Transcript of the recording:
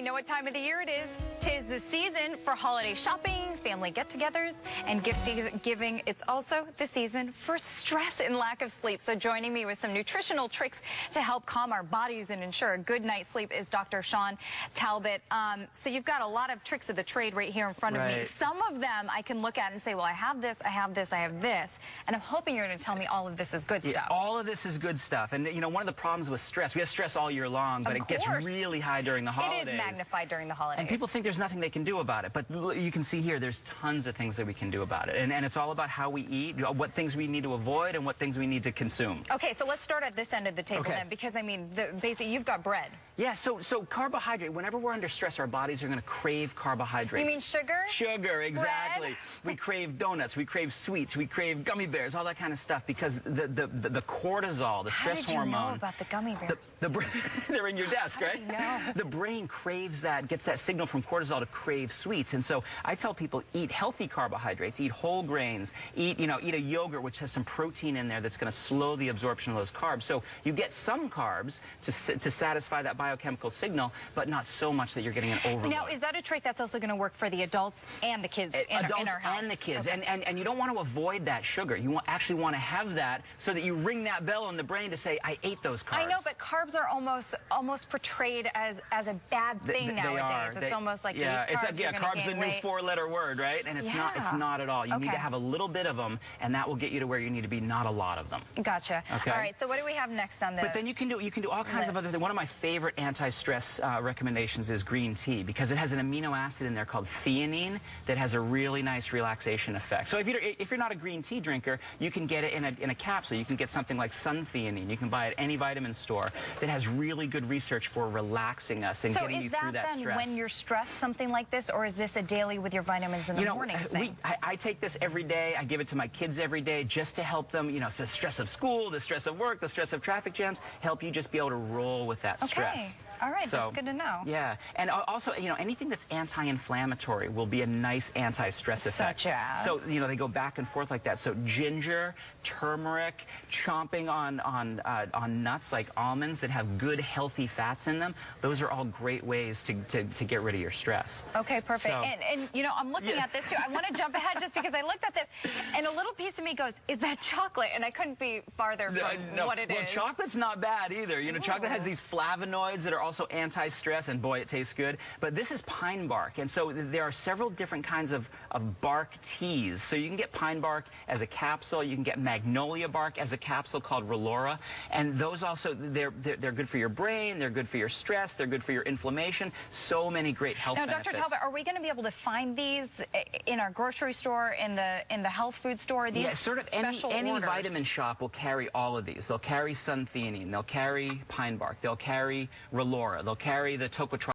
know what time of the year it is. 'Tis the season for holiday shopping, family get-togethers, and gift giving. It's also the season for stress and lack of sleep. So joining me with some nutritional tricks to help calm our bodies and ensure a good night's sleep is Dr. Sean Talbot. So you've got a lot of tricks of the trade right here in front of me. Some of them I can look at and say, well, I have this, I have this, I have this. And I'm hoping you're going to tell me all of this is good stuff. All of this is good stuff. And, you know, one of the problems with stress, we have stress all year long, but it gets really high during the holidays. It is magnified during the holidays. And people think there's nothing they can do about it. But you can see here, there's tons of things that we can do about it. And it's all about how we eat, what things we need to avoid, and what things we need to consume. Okay, so let's start at this end of the table then, because, I mean, basically, you've got bread. Yeah, so carbohydrate, whenever we're under stress, our bodies are going to crave carbohydrates. You mean sugar? Sugar, exactly. Bread? We crave donuts, we crave sweets, we crave gummy bears, all that kind of stuff, because the cortisol, the stress hormone. How did you know about the gummy bears? They're in your desk, right? How do you know? The brain craves that, gets that signal from cortisol to crave sweets. And so I tell people, eat healthy carbohydrates, eat whole grains, eat a yogurt which has some protein in there that's going to slow the absorption of those carbs. So you get some carbs to satisfy that biochemical signal, but not so much that you're getting an overload. Now, is that a trick that's also going to work for the adults and the kids in our house? And the kids. Okay. And you don't want to avoid that sugar. You actually want to have that so that you ring that bell in the brain to say, I ate those carbs. I know, but carbs are almost portrayed as a bad thing nowadays. It's almost like carbs the new four-letter word, right? And it's not at all. You need to have a little bit of them, and that will get you to where you need to be, not a lot of them. Gotcha. Okay. All right, so what do we have next on this? But then you can do all kinds of other things. One of my favorite anti-stress recommendations is green tea, because it has an amino acid in there called theanine that has a really nice relaxation effect. So if you're not a green tea drinker, you can get it in a capsule. You can get something like Suntheanine. You can buy it at any vitamin store that has really good research for relaxing us and getting you through that stress. So is that then when you're stressed, something like this, or is this a daily with your vitamins in the morning thing? I take this every day. I give it to my kids every day just to help them, the stress of school, the stress of work, the stress of traffic jams, help you just be able to roll with that stress. All right, that's good to know. Yeah, and also, anything that's anti-inflammatory will be a nice anti-stress effect. Such as? So, they go back and forth like that. So ginger, turmeric, chomping on nuts like almonds that have good, healthy fats in them, those are all great ways to get rid of your stress. Okay, perfect. So, and I'm looking at this, too. I want to jump ahead just because I looked at this, and a little piece of me goes, is that chocolate? And I couldn't be farther from what it is. Well, chocolate's not bad either. Chocolate has these flavonoids that are also anti-stress, and boy, it tastes good. But this is pine bark, and so there are several different kinds of bark teas. So you can get pine bark as a capsule. You can get magnolia bark as a capsule called Relora, and those also, they're good for your brain, they're good for your stress, they're good for your inflammation. So many great health benefits. Dr. Talbot, are we going to be able to find these in our grocery store, in the health food store? These sort of any vitamin shop will carry all of these. They'll carry Suntheanine, they'll carry pine bark, they'll carry Relora, they'll carry the tocotrienol.